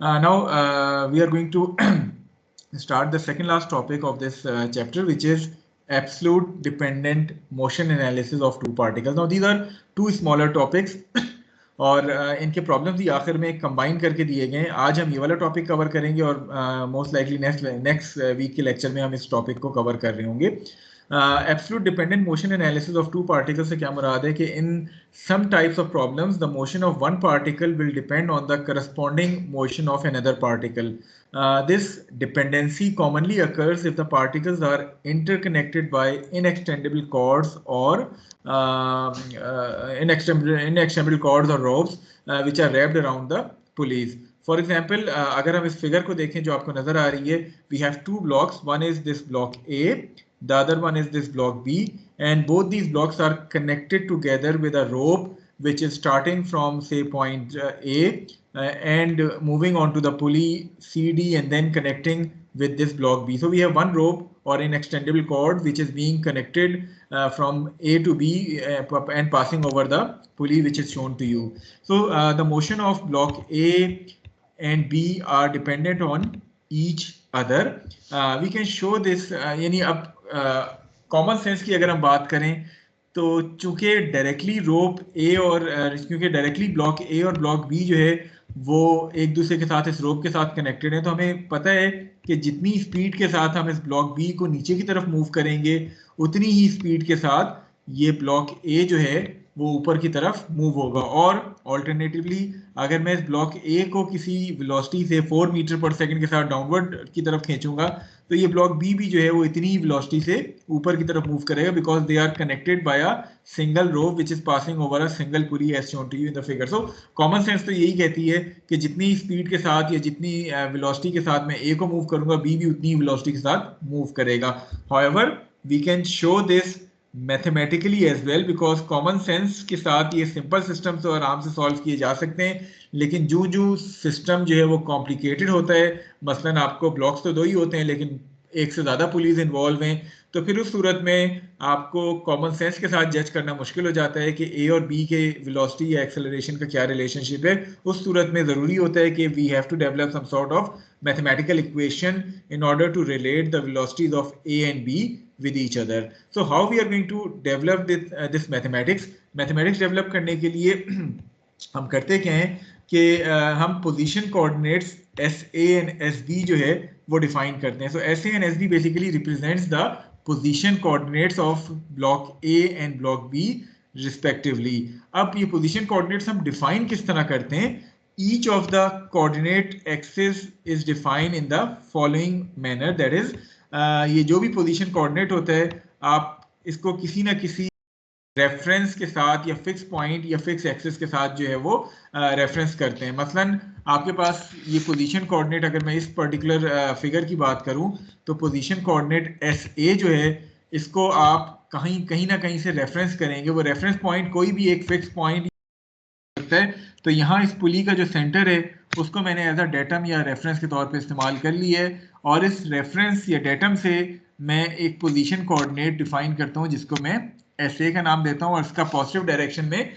Now we are going to start the second last topic of this chapter, which is absolute dependent motion analysis of two particles. Now these are two smaller topics और इनके problems भी आखिर में combine करके दिए गए हैं. आज हम ये वाला टॉपिक कवर करेंगे और मोस्ट लाइकली नेक्स्ट वीक के लेक्चर में हम इस टॉपिक को कवर कर रहे होंगे. Absolute dependent motion analysis of two particles से क्या मुराद है कि in some types of problems the motion of one particle will depend on the corresponding motion of another particle. This dependency commonly occurs if the particles are interconnected by inextendable cords or inextendable cords or ropes which are wrapped around the pulleys. For example, अगर हम इस figure को देखें जो आपको नजर आ रही है, we have two blocks. One is this block A, the other one is this block B, and both these blocks are connected together with a rope which is starting from say point A and moving on to the pulley CD and then connecting with this block B. So we have one rope or an extendable cord which is being connected from A to B and passing over the pulley which is shown to you. So the motion of block A and B are dependent on each other. We can show this यानी अब common sense की अगर हम बात करें तो चूंकि directly रोप ए और क्योंकि डायरेक्टली ब्लॉक ए और ब्लॉक बी जो है वो एक दूसरे के साथ इस रोप के साथ कनेक्टेड है, तो हमें पता है कि जितनी स्पीड के साथ हम इस ब्लॉक बी को नीचे की तरफ मूव करेंगे उतनी ही स्पीड के साथ ये ब्लॉक ए जो है वो ऊपर की तरफ मूव होगा. और ऑल्टरनेटिवली अगर मैं इस ब्लॉक ए को किसी वेलोसिटी से 4 मीटर पर सेकंड के साथ डाउनवर्ड की तरफ खींचूंगा तो ये ब्लॉक बी भी जो है वो इतनी ही वेलोसिटी से ऊपर की तरफ मूव करेगा because they are connected by a single rope which is passing over a single pulley as shown to you in the figure. So common sense तो यही कहती है कि जितनी स्पीड के साथ या जितनी वेलोसिटी के साथ मैं ए को मूव करूंगा बी भी उतनी वेलोसिटी के साथ मूव करेगा. However we can show this mathematically as well because common sense के साथ ये सिंपल सिस्टम तो आराम से सॉल्व किए जा सकते हैं, लेकिन जो सिस्टम जो है वो कॉम्प्लिकेटेड होता है, मसलन आपको ब्लॉक्स तो दो ही होते हैं लेकिन एक से ज़्यादा पुलीज इन्वॉल्व हैं, तो फिर उस सूरत में आपको कॉमन सेंस के साथ जज करना मुश्किल हो जाता है कि ए और बी के वेलोसिटी या एक्सेलरेशन का क्या रिलेशनशिप है. उस सूरत में ज़रूरी होता है कि we have to develop some sort of mathematical equation in order to relate the velocities of A and B with each other. So how we are going to develop this mathematics? Mathematics develop करने के लिए हम करते क्या हैं कि हम position coordinates SA and SB जो है वो define करते हैं. So SA and SB basically represents the position coordinates of block A and block B respectively. अब ये position coordinates हम define किस तरह करते हैं? Each of the coordinate axis is defined in the following manner, that is ये जो भी position coordinate होता है आप इसको किसी ना किसी रेफरेंस के साथ या फिक्स पॉइंट या फिक्स एक्सिस के साथ जो है वो रेफरेंस करते हैं. मसलन आपके पास ये पोजीशन कोऑर्डिनेट, अगर मैं इस पर्टिकुलर फिगर की बात करूं तो पोजीशन कोऑर्डिनेट एस ए जो है इसको आप कहीं ना कहीं से रेफरेंस करेंगे. वो रेफरेंस पॉइंट कोई भी एक फिक्स पॉइंट है, तो यहाँ इस पुली का जो सेंटर है उसको मैंने एज अ डेटम या रेफरेंस के तौर पे इस्तेमाल कर लिया है और इस रेफरेंस या डेटम से मैं एक पोजीशन कोऑर्डिनेट डिफाइन करता हूँ जिसको मैं एस ए का नाम देता हूँ और इसका पॉजिटिव डायरेक्शन में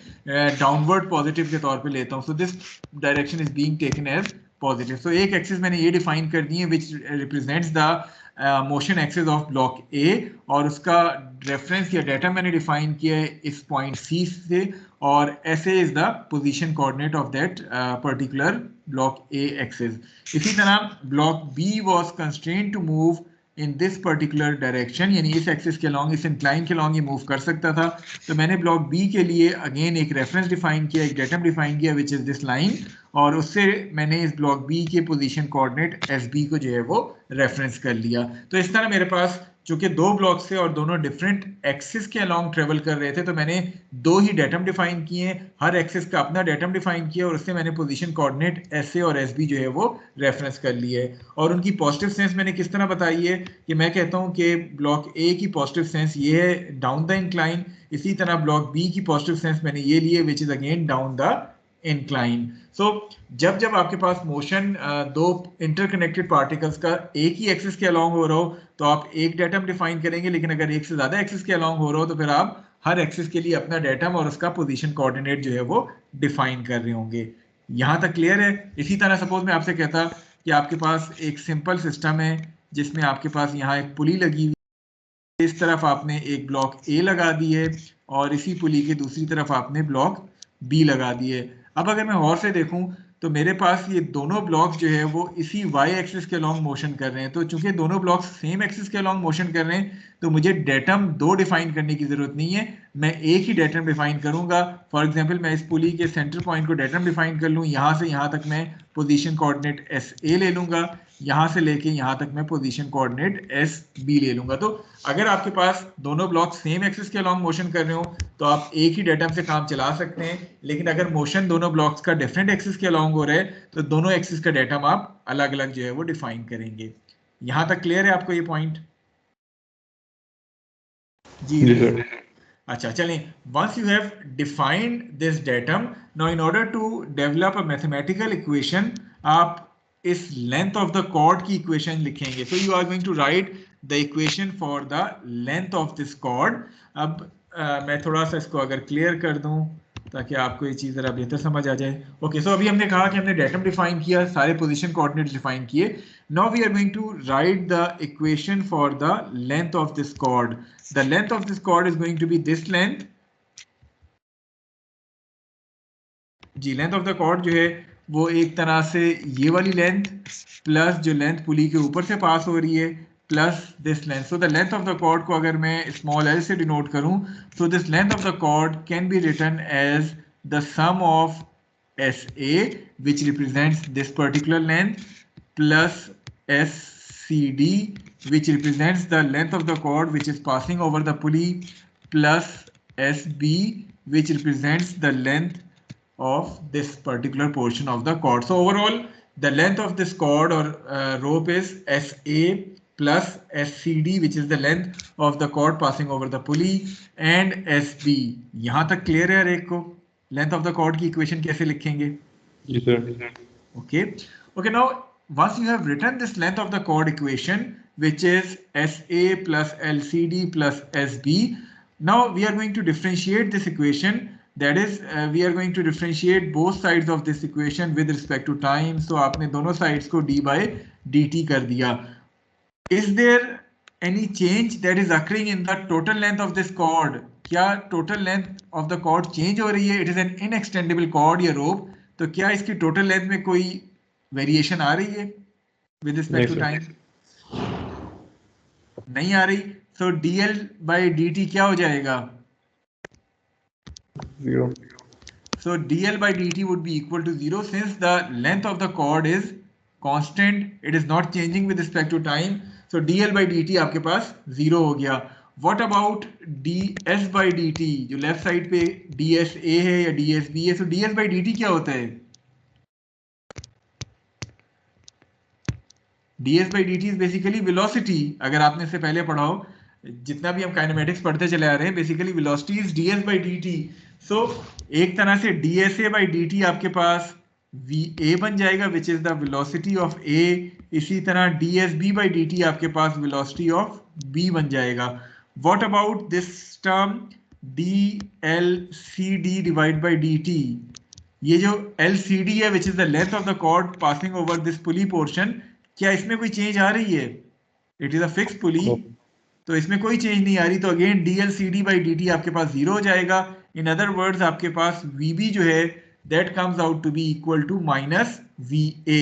डाउनवर्ड पॉजिटिव के तौर पे लेता हूँ. So this direction is being taken as positive. So एक एक्सिस मैंने ये डिफाइन कर दी है which represents the motion axis of block A और उसका रेफरेंस या डेटा मैंने डिफाइन किया है इस पॉइंट सी से और SA is the position coordinate of that particular block A axis. इसी तरह block B was constrained to move in this particular direction, यानी इस एक्सिस के along, इस incline के along ये मूव कर सकता था, तो मैंने ब्लॉक B के लिए अगेन एक रेफरेंस डिफाइन किया, एक डेटम डिफाइन किया विच इज दिस लाइन और उससे मैंने इस ब्लॉक B के पोजीशन कोऑर्डिनेट SB को जो है वो रेफरेंस कर लिया. तो इस तरह मेरे पास चूंकि दो ब्लॉक्स थे और दोनों डिफरेंट एक्सिस के अलोंग ट्रेवल कर रहे थे तो मैंने दो ही डेटम डिफाइन किए, हर एक्सिस का अपना डेटम डिफाइन किया और उससे मैंने पोजीशन कोऑर्डिनेट SA और SB जो है वो रेफरेंस कर लिए. और उनकी पॉजिटिव सेंस मैंने किस तरह बताई है कि मैं कहता हूं कि ब्लॉक A की पॉजिटिव सेंस ये है डाउन द इंक्लाइन, इसी तरह ब्लॉक B की पॉजिटिव सेंस मैंने ये लिए which is again down the incline. So जब आपके पास मोशन दो इंटरकनेक्टेड पार्टिकल्स का एक ही एक्सिस के अलोंग हो रहा हो तो आप एक डेटम डिफाइन करेंगे, लेकिन अगर एक से ज्यादा एक्सिस के अलोंग हो रहा हो तो फिर आप हर एक्सिस के लिए अपना डेटम और उसका पोजीशन कोऑर्डिनेट जो है वो डिफाइन कर रहे होंगे. यहाँ तक क्लियर है? इसी तरह सपोज मैं आपसे कहता कि आपके पास एक सिंपल सिस्टम है जिसमें आपके पास यहाँ एक पुली लगी हुई, इस तरफ आपने एक ब्लॉक ए लगा दी है और इसी पुली के दूसरी तरफ आपने ब्लॉक बी लगा दी है। अब अगर मैं और से देखूं तो मेरे पास ये दोनों ब्लॉक्स जो है वो इसी y एक्सिस के अलॉन्ग मोशन कर रहे हैं। तो चूंकि दोनों ब्लॉक्स सेम एक्सिस के अलॉन्ग मोशन कर रहे हैं तो मुझे डेटम दो डिफाइन करने की जरूरत नहीं है, मैं एक ही डेटम डिफाइन करूंगा। फॉर एग्जांपल मैं इस पुली के सेंटर पॉइंट को डेटम डिफाइन कर लूं, यहां से यहां तक मैं पोजीशन कोऑर्डिनेट एस ए ले लूंगा, यहां से लेके यहां तक मैं पोजीशन कोऑर्डिनेट एस बी ले लूंगा। तो अगर आपके पास दोनों ब्लॉक सेम एक्सिस के अलॉन्ग मोशन कर रहे हो तो आप एक ही डेटम से काम चला सकते हैं, लेकिन अगर मोशन दोनों ब्लॉक्स का डिफरेंट एक्सिस के अलॉन्ग हो रहा है तो दोनों एक्सिस का डेटम आप अलग अलग जो है वो डिफाइन करेंगे। यहां तक क्लियर है आपको ये पॉइंट? जी सर। अच्छा चलें, once you have defined this datum, now in order to develop a mathematical equation आप इस length of the chord की equation लिखेंगे। So you are going to write the equation for the length of this chord। अब मैं थोड़ा सा इसको अगर क्लियर कर दूं ताकि आपको ये चीज़ ज़रा बेहतर समझ आ जाए। ओके, सो अभी हमने कहा कि हमने डेटम डिफाइन किया, सारे पोजीशन कोऑर्डिनेट्स डिफाइन किए। Now we are going to write the equation for the length of this cord. The length of this cord is going to be this length. जी, length of the cord जो है वो एक तरह से ये वाली लेंथ प्लस जो लेंथ पुली के ऊपर से पास हो रही है plus this length. So the length of the cord को अगर मैं स्मॉल एल से डिनोट करूं तो this length of the cord can be written as the sum of S A which represents this particular length plus S C D which represents the length of the cord which is passing over the pulley plus SB which represents the length of this particular portion of the cord. So overall the length of this cord or rope is SA plus SCD which is the length of the cord passing over the pulley and SB। यहाँ तक clear है हर एक को? length of the cord की equation कैसे लिखेंगे? जी sir. Okay, okay, now once you have written this length of the cord equation which is SA plus LCD plus SB, now we are going to differentiate this equation, that is we are going to differentiate both sides of this equation with respect to time। so आपने दोनों sides को d by dt कर दिया। is there any change that is occurring in the total length of this cord? क्या total length of the cord change हो रही है? it is an inextendable cord या rope, तो क्या इसकी total length में कोई वेरिएशन आ रही है विद रिस्पेक्ट टू टाइम? नहीं आ रही। सो dl by dt क्या हो जाएगा? 0। so dl by dt would be equal to 0 since the length of the cord is constant, it is not changing with respect to time। so dl by dt आपके पास 0 हो गया। what about ds by dt? जो left side पे dsa है या dsb है, so ds by dt क्या होता है? ds by dt is basically velocity। अगर आपने इससे पहले पढ़ा हो, जितना भी हम काइनेमेटिक्स पढ़ते चले आ रहे हैं, basically velocity is ds by dt। सो एक तरह से dsa by dt आपके पास va बन जाएगा which is the velocity of a। इसी तरह dsb by dt आपके पास वेलोसिटी ऑफ b बन जाएगा। What about this term dlcd divide by dt? ये जो LCD है which is the length of the cord passing over this pulley portion, क्या इसमें कोई चेंज आ रही है? इट इज अ फिक्स पुली, तो इसमें कोई चेंज नहीं आ रही। तो अगेन dlcd by dt आपके पास 0 हो जाएगा। इन अदर वर्ड्स आपके पास vb जो है that comes out to be equal to minus va।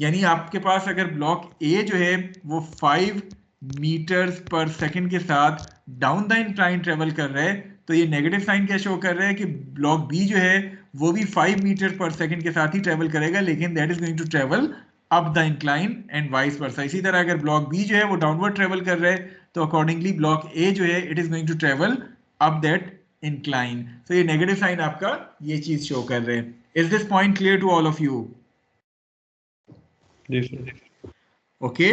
यानी आपके पास अगर ब्लॉक A जो है वो 5 मीटर्स पर सेकंड के साथ डाउन द इंक्लाइन ट्रेवल कर रहा है, तो ये नेगेटिव साइन क्या शो कर रहा है कि ब्लॉक B जो है वो भी 5 मीटर पर सेकंड के साथ ही ट्रेवल करेगा, लेकिन that is going to travel up the incline and vice versa. इसी तरह अगर ब्लॉक बी जो है वो डाउनवर्ड ट्रेवल कर रहा है तो अकॉर्डिंगली ब्लॉक ए जो है it is going to travel up that incline. तो ये नेगेटिव साइन आपका ये चीज शो कर रहे हैं। Is this point clear to all of you? Okay,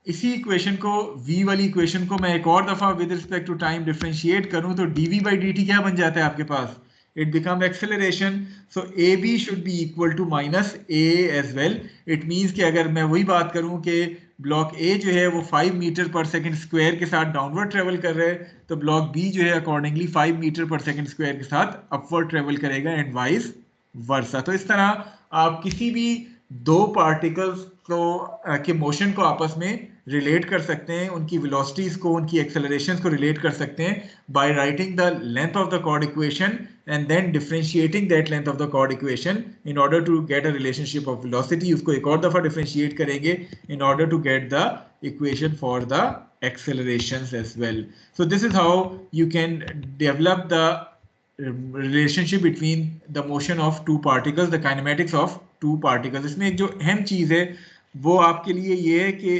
इसी इक्वेशन को v वाली इक्वेशन को मैं एक और दफा with respect to time differentiate करूं तो dv by dt क्या बन जाता है आपके पास? it become acceleration। so AB should be equal to minus AA as well। it means कि अगर मैं वही बात करूं कि ब्लॉक A जो है वो 5 मीटर पर सेकंड स्क्वायर के साथ डाउनवर्ड ट्रेवल कर रहा है, तो ब्लॉक B जो है अकॉर्डिंगली 5 मीटर पर सेकंड स्क्वायर के साथ अपवर्ड ट्रेवल करेगा एंड वाइस वर्सा। तो इस तरह आप किसी भी दो पार्टिकल्स को के मोशन को आपस में रिलेट कर सकते हैं, उनकी वेलोसिटीज को, उनकी एक्सेलरेशंस को रिलेट कर सकते हैं by writing the length of the cord equation and then differentiating that length of the cord equation in order to get a relationship of velocity. उसको एक और दफा डिफरेंशिएट करेंगे in order to get the equation for the accelerations as well. So this is how you can develop the relationship between the motion of two particles, the kinematics of two particles. इसमें एक जो अहम चीज है वो आपके लिए ये है कि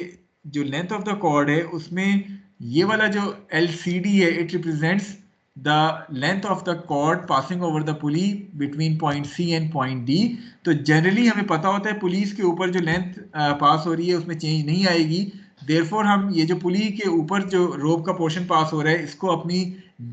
जो लेंथ ऑफ द कॉर्ड है उसमें ये वाला जो LCD है, it represents the length of the cord passing over the pulley between point C and point D. तो जनरली हमें पता होता है पुलीज के ऊपर जो लेंथ पास हो रही है उसमें चेंज नहीं आएगी, देयरफॉर हम ये जो पुली के ऊपर जो रोप का पोर्शन पास हो रहा है इसको अपनी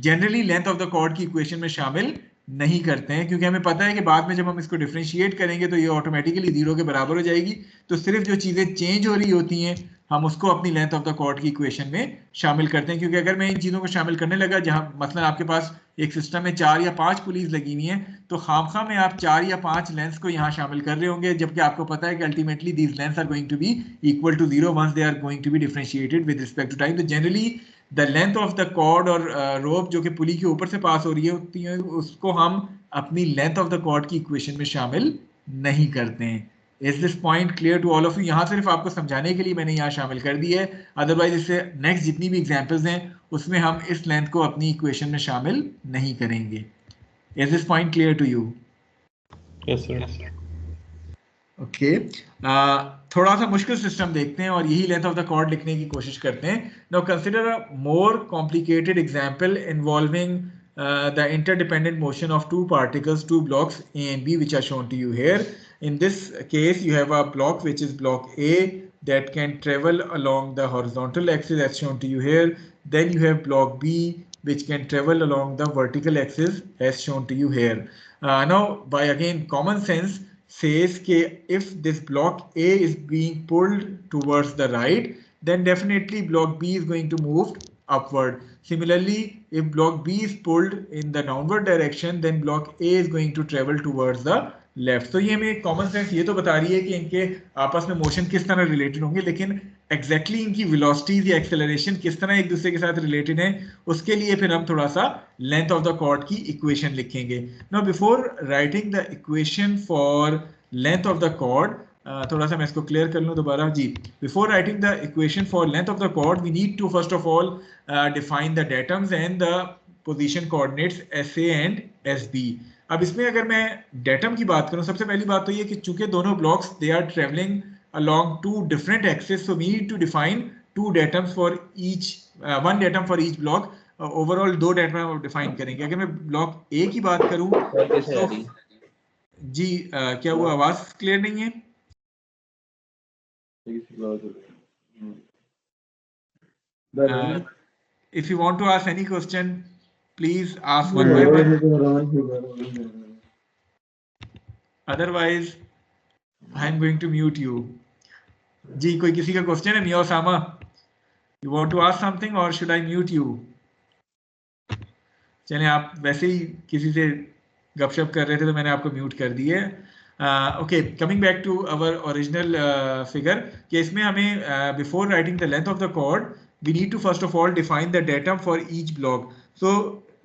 generally length of the cord की इक्वेशन में शामिल नहीं करते हैं, क्योंकि हमें पता है कि बाद में जब हम इसको डिफरेंशिएट करेंगे तो ये ऑटोमेटिकली जीरो के बराबर हो जाएगी। तो सिर्फ जो चीजें चेंज हो रही होती हैं हम उसको अपनी लेंथ ऑफ द कॉर्ड की इक्वेशन में शामिल करते हैं। क्योंकि अगर मैं इन चीजों को शामिल करने लगा, जहां मतलब आपके पास एक सिस्टम में 4 या 5 पुलीज लगी हुई हैं, तो खामखा में आप 4 या 5 लेंथ्स को यहाँ शामिल कर रहे होंगे, जबकि आपको पता है कि ultimately these lengths are going to be equal to zero once they are going to be differentiated with respect to time. तो generally the length of the cord और रोप जो कि पुली के ऊपर से पास हो रही होती है उसको हम अपनी लेंथ ऑफ द कॉर्ड की इक्वेशन में शामिल नहीं करते हैं। Is this point clear to all of you? यहाँ सिर्फ आपको समझाने के लिए मैंने यहाँ शामिल कर दी है, अदरवाइज इससे नेक्स्ट जितनी भी एग्जांपल्स हैं उसमें हम इस लेंथ को अपनी इक्वेशन में शामिल नहीं करेंगे। Is this point clear to you? Yes sir. Okay, थोड़ा सा मुश्किल सिस्टम देखते हैं और यही लेंथ ऑफ द कॉर्ड लिखने की कोशिश करते हैं। Now consider a more complicated example involving the interdependent motion of two particles, two blocks A and B, which are shown to you here. In this case, you have a block which is block A that can travel along the horizontal axis as shown to you here. Then you have block B which can travel along the vertical axis as shown to you here. Now, by again common sense says that if this block A is being pulled towards the right, then definitely block B is going to move upward. Similarly, if block B is pulled in the downward direction, then block A is going to travel towards the left. तो ये हमें common sense ये तो बता रही है कि इनके आपस में मोशन किस तरह रिलेटेड होंगे, लेकिन एग्जैक्टली इनकी वेलोसिटीज या एक्सेलरेशन किस तरह एक दूसरे के साथ रिलेटेड है उसके लिए फिर हम थोड़ा सा लेंथ ऑफ द कॉर्ड की इक्वेशन लिखेंगे। Now before writing the equation for length of the cord, थोड़ा सा मैं इसको क्लियर कर लूँ दोबारा जी। Before writing the equation for length of the cord we need to first of all define the datums and the position coordinates SA and SB। अब इसमें अगर मैं डेटम की बात करूं, सबसे पहली बात तो ये कि चूंकि दोनों blocks they are travelling along two different axes, so we need to define two datums for each one datum for each block. Overall 2 datum हम डिफाइन करेंगे। अगर मैं ब्लॉक A की बात करूं तो जी क्या हुआ, आवाज क्लियर नहीं है? If you want to ask any question, please ask one by one. Otherwise, I am going to mute you. जी कोई किसी का क्वेश्चन है? मिया Osama, you want to ask something or should I mute you? चलें, आप वैसे ही किसी से गपशप कर रहे थे तो मैंने आपको म्यूट कर दिए। Okay, coming back to our original figure कि इसमें हमें before writing the length of the cord we need to first of all define the datum for each block. So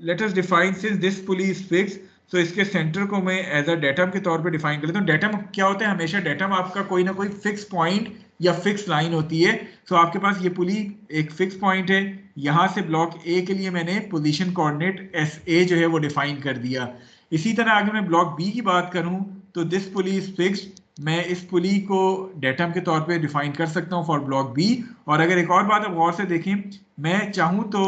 let us define since this pulley is fix, तो इसके centre को मैं as a datum के तौर पे define कर लेता हूँ। डेटम क्या होता है? हमेशा डेटम आपका कोई ना कोई फिक्स पॉइंट या फिक्स लाइन होती है। सो आपके पास ये पुली एक फिक्स पॉइंट है, यहाँ से ब्लॉक A के लिए मैंने पोजीशन कोऑर्डिनेट SA जो है वो डिफाइन कर दिया। इसी तरह अगर मैं ब्लॉक B की बात करूं तो दिस पुली इज फिक्स्ड, मैं इस पुली को डेटम के तौर पे डिफाइन कर सकता हूं फॉर ब्लॉक B। और अगर एक और बात आप गौर से देखें, मैं चाहूं तो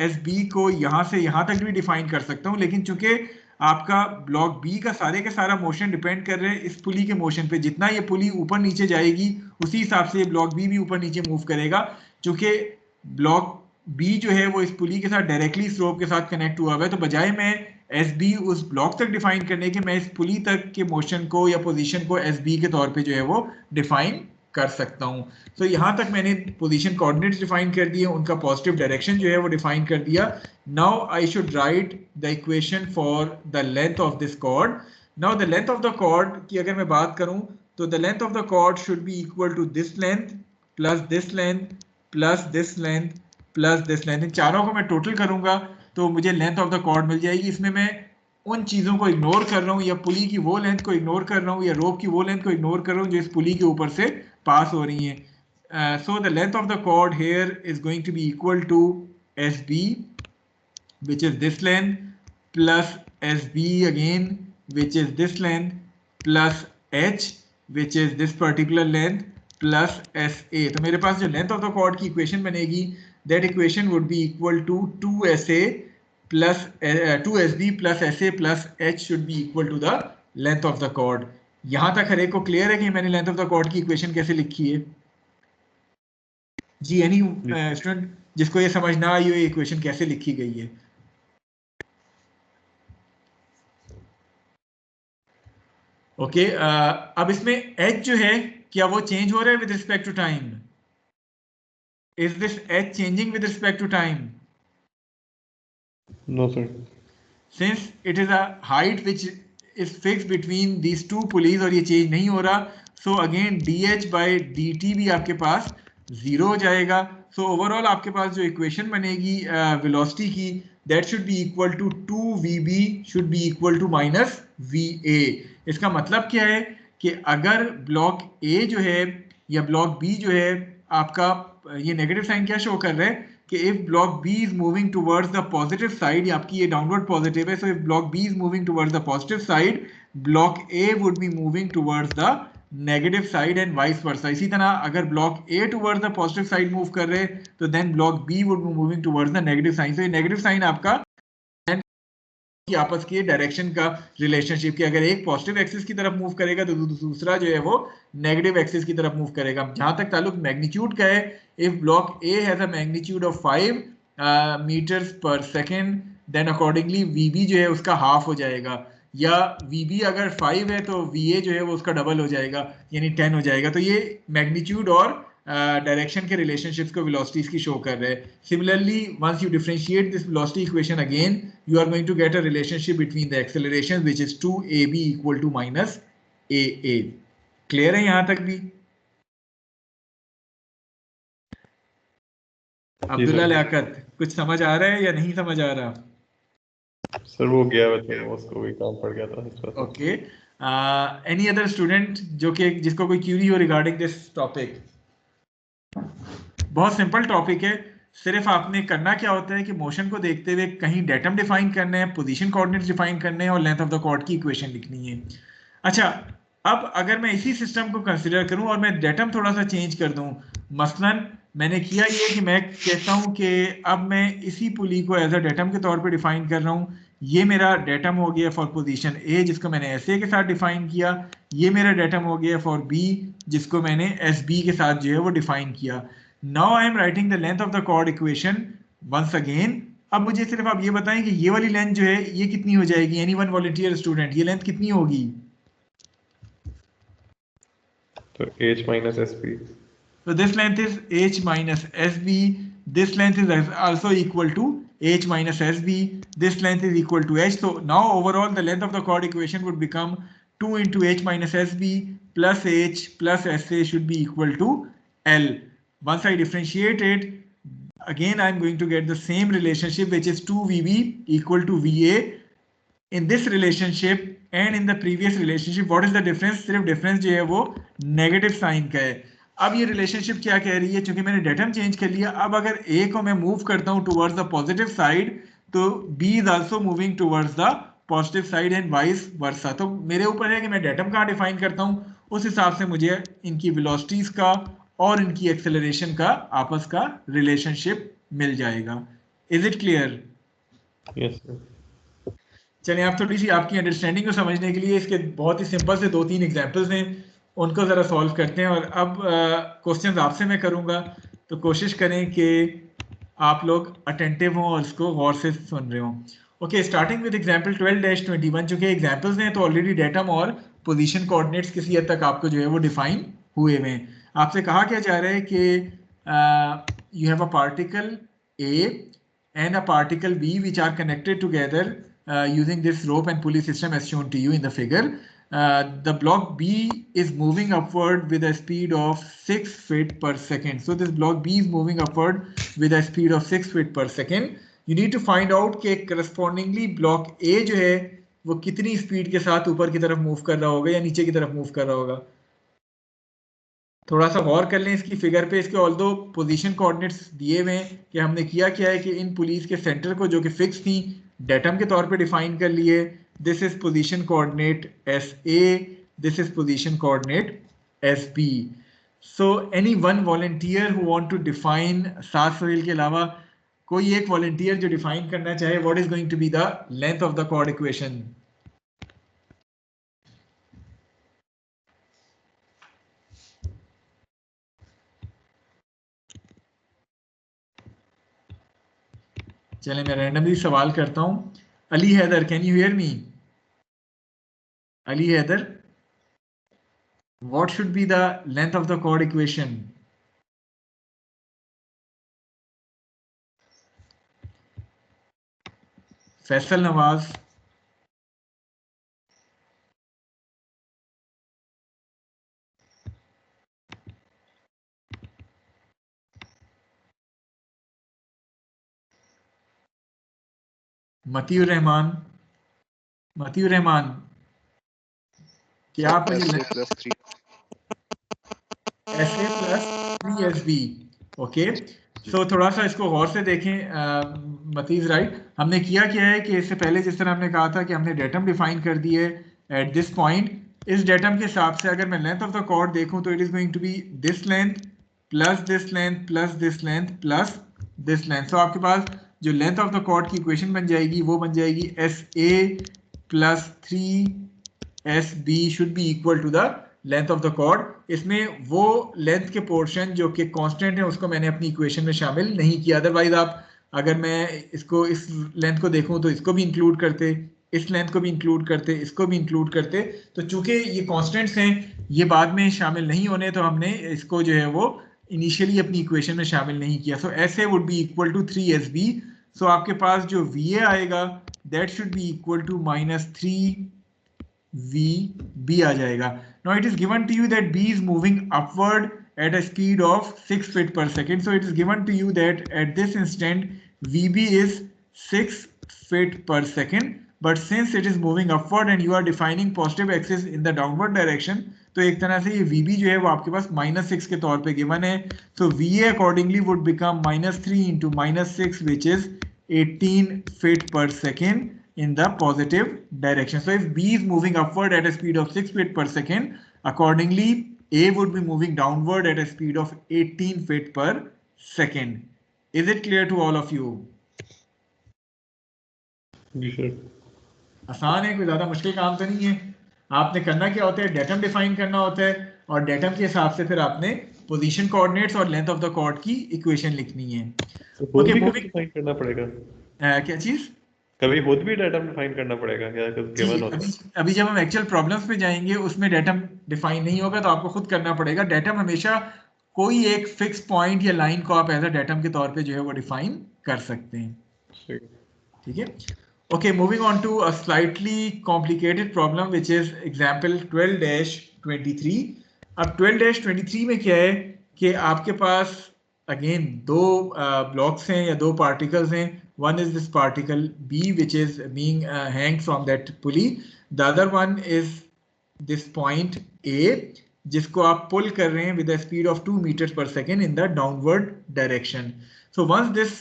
SB को यहाँ से यहाँ तक भी डिफाइन कर सकता हूं, लेकिन चूंकि आपका ब्लॉक B का सारे का सारा मोशन डिपेंड कर रहे हैं इस पुली के मोशन पे, जितना ये पुली ऊपर नीचे जाएगी उसी हिसाब से ब्लॉक B भी ऊपर नीचे मूव करेगा। चूंकि ब्लॉक B जो है वो इस पुली के साथ डायरेक्टली स्लोप के साथ कनेक्ट हुआ हुआ है, तो बजाय मैं SB उस ब्लॉक तक डिफाइन करने के, मैं इस पुली तक के मोशन को या पोजीशन को SB के तौर पे जो है वो डिफाइन कर सकता हूं। तो यहां तक मैंने पोजीशन कोऑर्डिनेट्स डिफाइन कर दिए, उनका पॉजिटिव डायरेक्शन जो है वो डिफाइन कर दिया। Now I should write the equation for the length of this cord. Now the length of the cord की अगर मैं बात करूं तो the length of the cord should be equal to this length plus this length plus this length plus this length. इन चारों को मैं टोटल करूंगा तो मुझे लेंथ ऑफ द कॉर्ड मिल जाएगी। इसमें मैं उन चीज़ों को इग्नोर कर रहा हूँ, या पुली की वो लेंथ को इग्नोर कर रहा हूँ, या रोप की वो लेंथ को इग्नोर कर रहा हूँ जो इस पुली के ऊपर से पास हो रही हैं। So the length of the cord here is going to be equal to S B which is this length plus SB again which is this length plus H which is this particular length plus SA। तो मेरे पास जो length of the chord की equation बनेगी that equation would be equal to 2SA plus 2SB plus SA plus H should be equal to the length of the chord। यहाँ तक हर एक को clear है कि मैंने length of the chord की equation कैसे लिखी है? जी एनी स्टूडेंट जिसको ये समझ ना आई हो ये equation कैसे लिखी गई है? ओके अब इसमें h जो है क्या वो चेंज हो रहा है with respect to time? Is this h changing with respect to time? No, sir. Since it is a height which is fix between these two pulleys और ये चेंज नहीं हो रहा, so again dh by dt भी आपके पास zero हो जाएगा। So overall आपके पास जो इक्वेशन बनेगी वेलोसिटी की that should be equal to 2vb should be equal to minus va। इसका मतलब क्या है कि अगर ब्लॉक ए जो है या ब्लॉक बी जो है आपका, ये नेगेटिव साइन क्या शो कर रहा है कि if block B is moving towards the positive side, आपकी ये डाउनवर्ड पॉजिटिव है, so if block B is moving towards the positive side block A would be moving towards the negative side and vice versa. इसी तरह अगर block A towards the positive side move कर रहे हैं तो then block B would be moving towards the negative sign. So ये negative sign आपका की आपस की डायरेक्शन का रिलेशनशिप कि अगर एक पॉजिटिव एक्सिस की तरफ मूव करेगा तो दूसरा जो है वो नेगेटिव एक्सिस की तरफ मूव करेगा। जहां तक ताल्लुक मैग्नीट्यूड का है, if block A has a magnitude of 5 metres per second then accordingly VB जो है उसका हाफ हो जाएगा, या वीबी अगर 5 है तो वीए जो है वो उसका डबल हो जाएगा यानी 10 हो जाएगा। तो ये मैग्नीट्यूड और डायरेक्शन के रिलेशनशिप्स को वेलोसिटीज की शो कर रहे हैं। Similarly once you differentiate this velocity equation again you are going to get a relationship between the acceleration which is 2ab equal to minus aa। Clear है यहां तक भी? अब्दुल्ला लियाकत कुछ समझ आ रहा है या नहीं समझ आ रहा? सर वो गया था, उसको भी काम पड़ गया था। ओके, एनी अदर स्टूडेंट जो कि जिसको कोई क्यूरी हो रिगार्डिंग दिस टॉपिक? बहुत सिंपल टॉपिक है, सिर्फ आपने करना क्या होता है कि मोशन को देखते हुए कहीं डेटम डिफाइन करना है, पोजीशन कोऑर्डिनेट्स डिफाइन करने हैं और लेंथ ऑफ द कॉर्ड की इक्वेशन लिखनी है। अच्छा, अब अगर मैं इसी सिस्टम को कंसिडर करूं और मैं डेटम थोड़ा सा चेंज कर दूं, मसलन मैंने किया ये कि मैं कहता हूं कि अब मैं इसी पुली को एज अ डेटम के तौर पे डिफाइन कर रहा हूं। ये मेरा डेटम हो गया फॉर पोजीशन ए जिसको मैंने एस ए के साथ डिफाइन किया, ये मेरा डेटम हो गया फॉर बी जिसको मैंने एस बी के साथ जो है वो डिफाइन किया। Now I am writing the length of the chord equation once again। अब मुझे सिर्फ आप ये बताएं कि ये वाली लेंथ जो है ये कितनी हो जाएगी? एनी वन वॉलंटियर स्टूडेंट, ये लेंथ कितनी होगी? तो h minus sb। So this length is h minus sb. This length is also equal to h minus sb. This length is equal to h. So now overall the length of the chord equation would become 2 into h minus sb plus h plus sa should be equal to L. Once I differentiate it, again I'm going to get the same relationship which is 2vb equal to va। In this relationship and in the previous relationship what is the difference? सिर्फ difference जो है वो negative sign का है। अब ये relationship क्या कह रही है? चूंकि मैंने datum change कर लिया, अब अगर a को मैं move करता हूँ towards the positive side तो b is also moving towards the positive side and vice versa। तो मेरे ऊपर है कि मैं datum कहाँ define करता हूँ, उस हिसाब से मुझे इनकी velocities का और इनकी एक्सेलरेशन का आपस का रिलेशनशिप मिल जाएगा। Is it clear? Yes sir. चलिए आप थोड़ी सी आपकी अंडरस्टैंडिंग को समझने के लिए इसके बहुत ही सिंपल से 2-3 एग्जांपल्स हैं, उनको ज़रा सॉल्व करते हैं। और अब क्वेश्चंस आपसे मैं करूंगा तो कोशिश करें कि आप लोग अटेंटिव हों और इसको गौर से सुन रहे हों। Okay, starting with example 12-21। चूंकि एग्जांपल्स हैं तो ऑलरेडी डेटम और पोजीशन कोऑर्डिनेट्स किसी हद तक आपको जो है वो डिफाइन हुए हुए हैं। आपसे कहा क्या जा रहा है कि you have a particle A and a particle B which are connected together using this rope and pulley system as shown to you in the figure. The block B is moving upward with a speed of 6 feet per second. So this block B is moving upward with a speed of 6 feet per second. You need to find out कि correspondingly block A जो है वो कितनी speed के साथ ऊपर की तरफ मूव कर रहा होगा या नीचे की तरफ मूव कर रहा होगा. थोड़ा सा गौर कर लें इसकी फिगर पे. इसके ऑल्दो पोजीशन कोऑर्डिनेट्स दिए हुए हैं कि हमने किया क्या है कि इन पुलिस के सेंटर को जो कि फिक्स थी डेटम के तौर पे डिफाइन कर लिए. This is position coordinate S A, this is position coordinate S B. So any one volunteer who want to define, सात सोहेल के अलावा कोई एक वॉलंटियर जो डिफाइन करना चाहे what is going to be the length of the cord equation. चले मैं रैंडमली सवाल करता हूं. Ali Haider, can you hear me? Ali Haider, what should be the length of the chord equation? Faisal Nawaz, Matiur Rahman, Matiur Rahman, क्या आप SA प्लस 3SB? ओके, सो थोड़ा सा इसको गौर से देखें. मतीज राइट, हमने किया क्या है कि इससे पहले जिस तरह हमने कहा था कि हमने डेटम डिफाइन कर दी है एट दिस पॉइंट. इस डेटम के हिसाब से अगर मैं लेंथ ऑफ द कॉर्ड देखूं तो it is going to be this length plus this length plus this length plus this length. So आपके पास जो लेंथ ऑफ द कॉर्ड की इक्वेशन बन जाएगी वो बन जाएगी SA plus 3SB should be equal to the length of the cord. इसमें वो लेंथ के पोर्शन जो कि कांस्टेंट है उसको मैंने अपनी इक्वेशन में शामिल नहीं किया. अदरवाइज आप अगर मैं इसको इस लेंथ को देखूं तो इसको भी इंक्लूड करते, इस लेंथ को भी इंक्लूड करते, इसको भी इंक्लूड करते. तो चूंकि ये कांस्टेंट्स हैं ये बाद में शामिल नहीं होने तो हमने इसको जो है वो इनिशियली अपनी इक्वेशन में शामिल नहीं किया. So SA would be equal to 3SB. So आपके पास जो VA आएगा that should be equal to -3VB आ जाएगा. Now it is given to you that B is moving upward at a speed of 6 feet per second. So it is given to you that at this instant VB is 6 feet per second. But since it is moving upward and you are defining positive axis in the downward direction, तो एक तरह से ये VB जो है वो आपके पास -6 के तौर पे given है. So VA accordingly would become -3 into -6 which is 18 feet per second in the positive direction. So if B is moving upward at a speed of 6 feet per second, accordingly A would be moving downward at a speed of 18 feet per second. Is it clear to all of you? जी sir. आसान है, कोई ज्यादा मुश्किल काम तो नहीं है. आपने करना क्या होता है, डेटम डिफाइन करना होता है और डेटम के हिसाब से फिर आपने पोजीशन कोऑर्डिनेट्स और लेंथ ऑफ द कॉर्ड की इक्वेशन लिखनी है. ओके, डिफाइन करना पड़ेगा. क्या चीज? कभी खुद भी डेटम डिफाइन करना पड़ेगा क्या? गिवन होता है. अभी जब हम एक्चुअल प्रॉब्लम्स पे जाएंगे उसमें डेटम डिफाइन नहीं होगा तो आपको खुद करना पड़ेगा. डेटम हमेशा कोई एक फिक्स पॉइंट या लाइन को आप एज अ डेटम के तौर पे जो है वो डिफाइन कर सकते हैं. ठीक है. Okay, moving on to a slightly complicated problem which is example 12-23. अब 12-23 में क्या है कि आपके पास अगेन दो ब्लॉक्स हैं या दो पार्टिकल्स हैं. One is this particle B which is being hanged from that pulley. The other one is this point A जिसको आप pull कर रहे हैं with a speed of 2 meters per second in the downward direction. So once this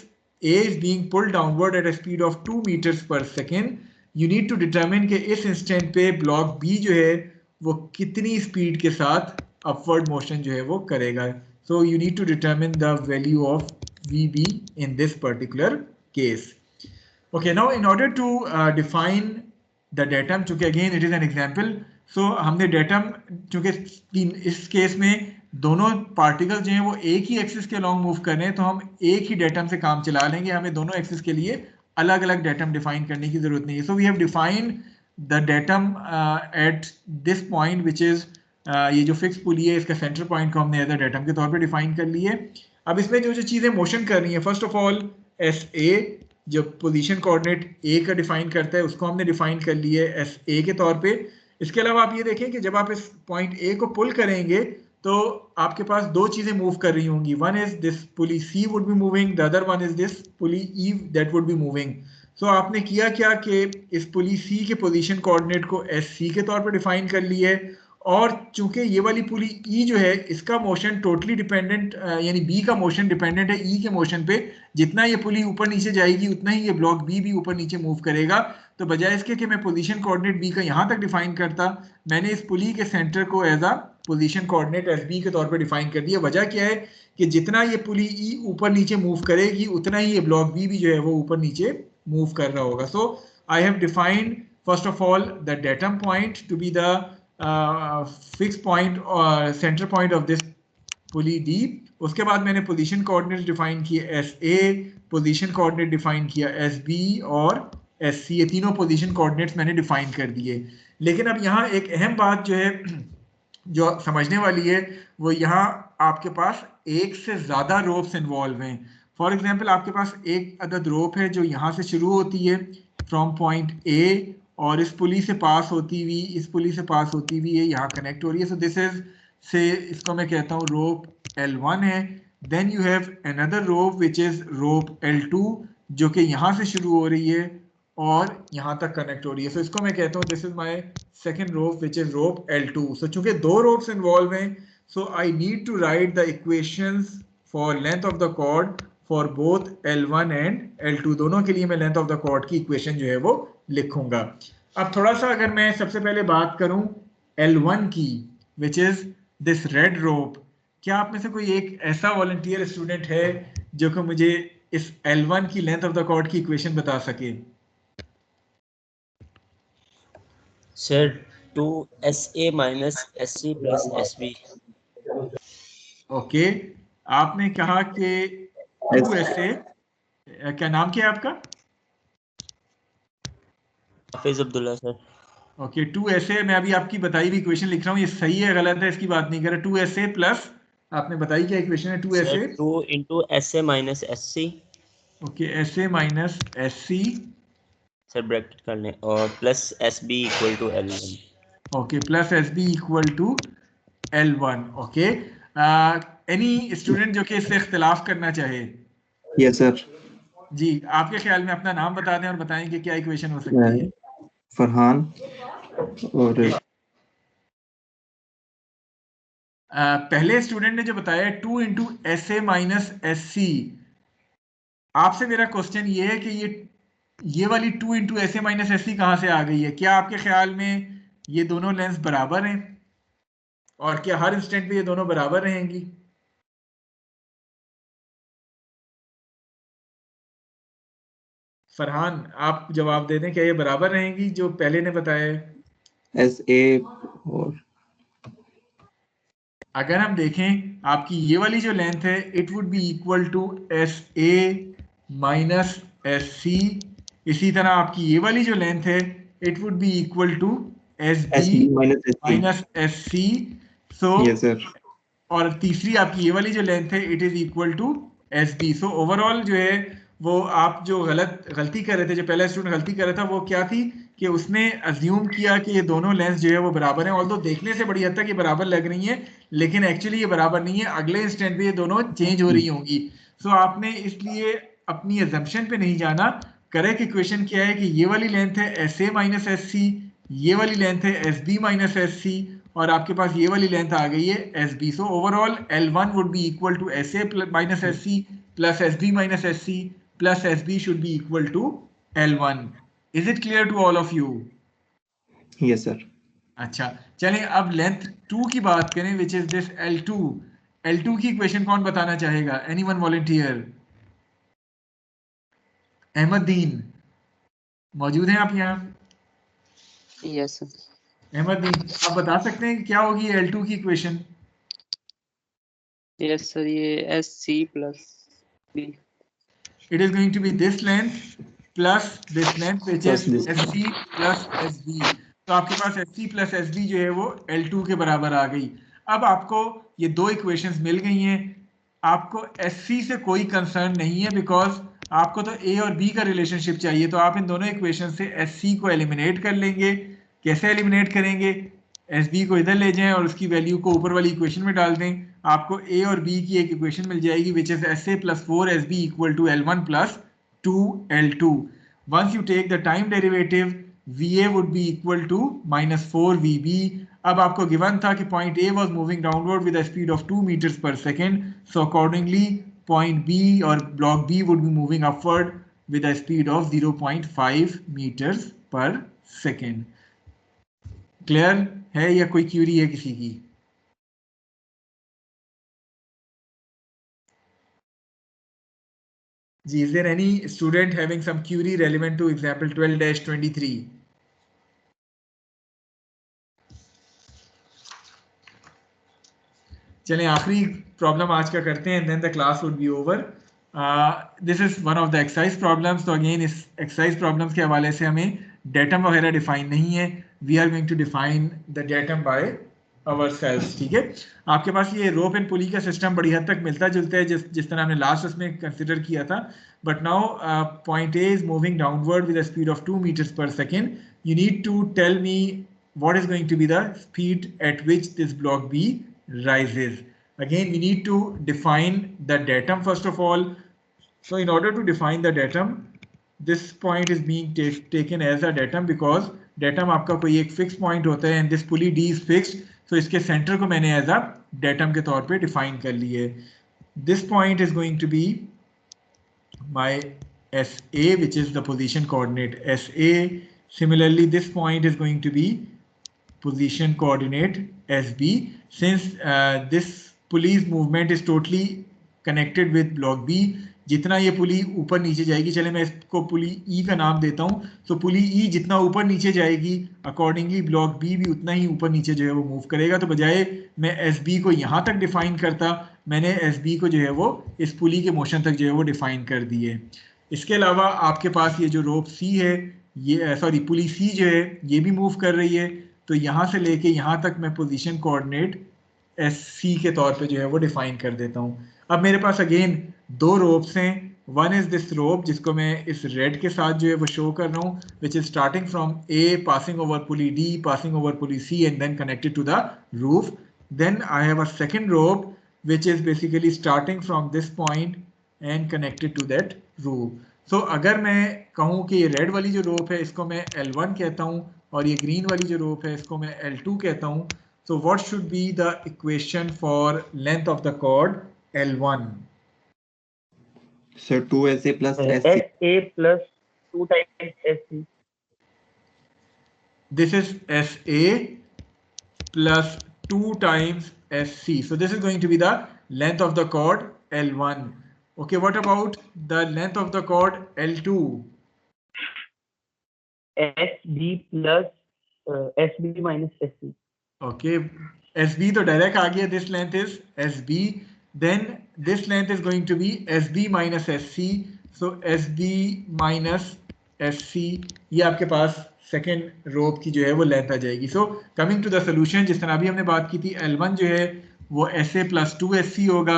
A is being pulled downward at a speed of 2 meters per second, you need to determine कि इस instant पे block B जो है वो कितनी speed के साथ upward motion जो है वो करेगा. So you need to determine the value of VB in this particular case. Okay, now in order to define the datum, चूंकि again it is an example, so हमने datum चूंकि इस केस में दोनों पार्टिकल जो हैं वो एक ही एक्सिस के लॉन्ग मूव कर रहे हैं तो हम एक ही डेटम से काम चला लेंगे. हमें दोनों एक्सिस के लिए अलग अलग डेटम डिफाइन करने की जरूरत नहीं है. So we have defined the datum at this point which is ये जो फिक्स पुली है इसका सेंटर पॉइंट को हमने एज अ डेटम के तौर पे डिफाइन कर लिए. अब इसमें जो जो चीज़ें मोशन कर रही हैं, फर्स्ट ऑफ ऑल SA जो पोजीशन कोऑर्डिनेट ए का डिफाइन करता है उसको हमने डिफाइन कर लिया है एस ए के तौर पे। इसके अलावा आप ये देखें कि जब आप इस पॉइंट ए को पुल करेंगे तो आपके पास दो चीजें मूव कर रही होंगी, one is this pulley C would be moving, the other one is this pulley E that would be moving. So आपने किया क्या कि इस पुली सी के पोजीशन कोऑर्डिनेट को एस सी के तौर पर डिफाइन कर लिया है, और चूंकि ये वाली पुली ई जो है इसका मोशन टोटली डिपेंडेंट, यानी बी का मोशन डिपेंडेंट है ई के मोशन पे, जितना ये पुली ऊपर नीचे जाएगी उतना ही ये ब्लॉक बी भी ऊपर नीचे मूव करेगा। तो बजाय इसके कि मैं पोजीशन कोऑर्डिनेट बी का यहाँ तक डिफाइन करता, मैंने इस पुली के सेंटर को as a position coordinate S B के तौर पर डिफाइन कर दिया। वजह क्या है कि जितना ये पुली ई ऊपर नीचे मूव करेगी उतना ही ये ब्लॉक बी भी जो है वो ऊपर नीचे मूव कर रहा होगा। So I have defined first of all the datum point to be the fix point और centre point of this pulley D. उसके बाद मैंने पोजीशन कोऑर्डिनेट डिफाइन किए S A, position coordinate define किया एस बी और S C, ये तीनों position coordinates मैंने डिफाइन कर दिए। लेकिन अब यहाँ एक अहम बात जो है जो समझने वाली है वो यहाँ आपके पास एक से ज्यादा रोप्स इन्वॉल्व हैं। फॉर एग्जांपल आपके पास एक अदद रोप है जो यहाँ से शुरू होती है फ्रॉम पॉइंट ए और इस पुली से पास होती हुई, इस पुली से पास होती हुई है यहाँ कनेक्ट हो रही है। सो दिस इज से इसको मैं कहता हूँ रोप L1 है। Then you have another rope which is rope L2 जो कि यहाँ से शुरू हो रही है और यहाँ तक कनेक्ट हो रही है। सो इसको मैं कहता हूँ this is my second rope which is rope L2। So चूंकि दो रोप्स इन्वॉल्व हैं, so I need to write the equations for length of the cord for both L1 and L2, दोनों के लिए मैं लेंथ ऑफ द कॉर्ड की equation जो है वो लिखूंगा। अब थोड़ा सा अगर मैं सबसे पहले बात करूं L1 की विच इज दिस रेड रोप, क्या आप में से कोई एक ऐसा वॉलंटियर स्टूडेंट है जो कि मुझे इस L1 की लेंथ ऑफ द कॉर्ड की इक्वेशन बता सके? Sir 2SA minus SC plus SB। Okay, आपने कहा कि 2SA, क्या नाम क्या है आपका? हाफिज अब्दुल्ला सर। ओके, 2SA मैं अभी आपकी बताई हुई इक्वेशन लिख रहा हूँ, ये सही है गलत है इसकी बात नहीं कर रहा। 2SA प्लस आपने बताई क्या इक्वेशन है? 2SA sir 2 into SA minus SC। Okay, SA minus SC sir bracket कर लें और plus SB equal to L1। Okay, plus SB equal to L1। Okay, any student जो कि इससे इख्तिलाफ करना चाहे? Yes sir. जी, आपके ख्याल में अपना नाम बता दें और बताएं कि क्या इक्वेशन हो सकती है। फरहान। और पहले स्टूडेंट ने जो बताया 2 इंटू SA माइनस SC, आपसे मेरा क्वेश्चन ये है कि ये वाली 2 इंटू SA माइनस SC कहाँ से आ गई है? क्या आपके ख्याल में ये दोनों लेंस बराबर हैं और क्या हर इंस्टेंट पे ये दोनों बराबर रहेंगी? फरहान, आप जवाब दे दें, क्या ये बराबर रहेंगी जो पहले ने बताया है? SA और अगर हम देखें आपकी ये वाली जो लेंथ है it would be equal to SA minus SC, इसी तरह आपकी ये वाली जो लेंथ है it would be equal to SB minus SC। So yes sir. और तीसरी आपकी ये वाली जो लेंथ है it is equal to SB। So overall जो है वो आप जो गलती कर रहे थे, जो पहला स्टूडेंट गलती कर रहा था वो क्या थी कि उसने अज्यूम किया कि ये दोनों लेंस जो है वो बराबर हैं, ऑल्दो देखने से बड़ी हद तक ये बराबर लग रही हैं लेकिन एक्चुअली ये बराबर नहीं है, अगले इंस्टेंट पे ये दोनों चेंज हो रही होंगी। सो आपने इसलिए अपनी एजम्पशन पे नहीं जाना। करेक्ट इक्वेशन क्या है कि ये वाली लेंथ है SA माइनस SC, ये वाली लेंथ है SB माइनस SC और आपके पास ये वाली लेंथ आ गई है SB। So overall L1 would be equal to SA minus SC plus SB minus SC plus SB should be equal to L1. Is it clear to all of you? Yes sir. अच्छा, चलें अब length 2 की बात करें which is this L2. L2 की equation कौन बताना चाहेगा? Anyone volunteer? अहमदीन मौजूद हैं आप यहाँ? Yes sir. अहमदीन, आप बता सकते हैं कि क्या होगी L2 की इक्वेशन? यस सर, ये SC plus B। It is going to be this length plus this length which is Plus this. SC plus SB। तो आपके पास SC plus SB जो है वो L2 के बराबर आ गई। अब आपको ये दो इक्वेशंस मिल गई हैं, आपको SC से कोई कंसर्न नहीं है बिकॉज आपको तो ए और बी का रिलेशनशिप चाहिए, तो आप इन दोनों इक्वेशन से एस सी को एलिमिनेट कर लेंगे। कैसे एलिमिनेट करेंगे? एस बी को इधर ले जाएं और उसकी वैल्यू को ऊपर वाली इक्वेशन में डाल दें, आपको ए और बी की एक इक्वेशन मिल जाएगी which is S A plus 4 S B equal to L1 plus 2L2। Once you take the time derivative, VA would be equal to minus 4VB. अब आपको गिवन था कि point A was moving downward with a speed of 2 meters per second. So accordingly, point B or block B would be moving upward with a speed of 0.5 meters per second. Clear है या कोई Curie है किसी की? Is there any student having some query relevant to example 12-23? चलें आखिरी problem आज का करते हैं, then the class would be over. This is one of the exercise problems. तो again इस exercise problems के हवाले से हमें datum वगैरह define नहीं है. We are going to define the datum by ourselves. ठीक है, आपके पास ये rope and pulley का सिस्टम बड़ी हद तक मिलता जुलता है जिस तरह हमने लास्ट उसमें कंसिडर किया था. But now point A is moving downward with a speed of 2 meters per second. You need to tell me what is going to be the speed at which this block B rises. Again, we need to define the datum first of all. So in order to define the datum, this point is being taken as a datum because datum आपका कोई एक fixed point होता है and this pulley D is fixed. So इसके center को मैंने as a datum के तौर पे define कर ली है. This point is going to be my SA, which is the position coordinate SA. Similarly, this point is going to be position coordinate SB. Since this pulley's movement is totally connected with block B, जितना ये पुली ऊपर नीचे जाएगी, चले मैं इसको पुली E का नाम देता हूँ, तो पुली E जितना ऊपर नीचे जाएगी अकॉर्डिंगली ब्लॉक B भी उतना ही ऊपर नीचे जो है वो मूव करेगा. तो बजाय मैं SB को यहाँ तक डिफाइन करता, मैंने SB को जो है वो इस पुली के मोशन तक जो है वो डिफाइन कर दी है. इसके अलावा आपके पास ये जो रोप C है, ये सॉरी पुली C जो है ये भी मूव कर रही है. तो यहाँ से लेके यहाँ तक मैं पोजीशन कोऑर्डिनेट SC के तौर पे जो है वो डिफाइन कर देता हूँ. अब मेरे पास अगेन दो रोप्स हैं. वन इज दिस रोप जिसको मैं इस रेड के साथ जो है वो शो कर रहा हूँ, which is starting from A, passing over pulley D, passing over pulley C and then connected to the roof. Then I have a second rope which is basically starting from this point and connected to that roof. So अगर मैं कहूँ कि ये red वाली जो रोप है इसको मैं L1 कहता हूँ और ये ग्रीन वाली जो रोप है इसको मैं L2 कहता हूँ. So what should be the equation for length of the cord L1? So 2SA plus SC. SA plus 2 times SC. This is SA plus 2 times SC. So this is going to be the length of the cord L1. Okay, what about the length of the cord L2? SB plus SB minus SC. Okay, SB तो direct आ गया. This length is SB. Then this length is going to be SB minus SC. So SB minus SC, ये आपके पास second रोप की जो है वो length आ जाएगी. So coming to the solution, जिस तरह अभी हमने बात की थी, L1 जो है वो SA प्लस 2SC होगा,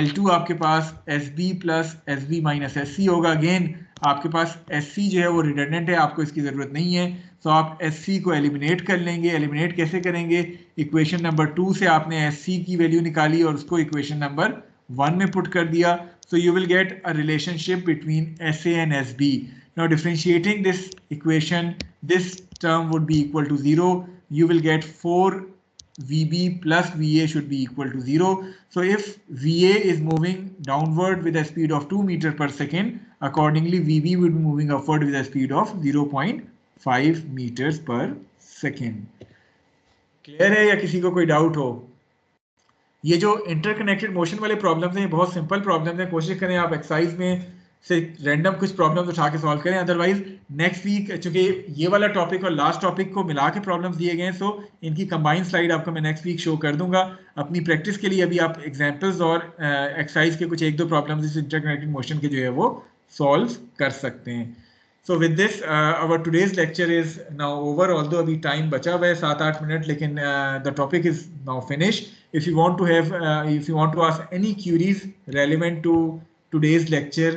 L2 आपके पास SB plus SB minus SC होगा. अगेन आपके पास SC जो है वो रिडंडेंट है, आपको इसकी ज़रूरत नहीं है. सो आप SC को एलिमिनेट कर लेंगे. एलिमिनेट कैसे करेंगे? इक्वेशन नंबर 2 से आपने SC की वैल्यू निकाली और उसको इक्वेशन नंबर 1 में पुट कर दिया. So you will get a relationship between SA and SB. Now differentiating this equation, this term would be equal to 0. You will get 4VB plus VA should be equal to 0. So if VA is moving downward with a speed of 2 meters per second, accordingly VB would be moving upward with a speed of 0.5 meters per second. Clear है या किसी को कोई doubt हो? ये जो interconnected motion वाले problems हैं ये बहुत सिंपल प्रॉब्लम्स हैं. कोशिश करें आप एक्सरसाइज में से रैंडम कुछ प्रॉब्लम्स उठा के सॉल्व करें. अदरवाइज नेक्स्ट वीक, चूंकि ये वाला टॉपिक और लास्ट टॉपिक को मिला के प्रॉब्लम्स दिए गए हैं, सो इनकी कंबाइंड स्लाइड आपको मैं नेक्स्ट वीक शो कर दूंगा. अपनी प्रैक्टिस के लिए अभी आप एग्जांपल्स और एक्सरसाइज के कुछ एक दो प्रॉब्लम्स इस इंटरकनेक्टेड मोशन के जो है वो सॉल्व कर सकते हैं. So with this our today's lecture is now over. Although अभी टाइम बचा हुआ है 7-8 मिनट, लेकिन the topic is now finish. If you want to ask any queries relevant to today's lecture,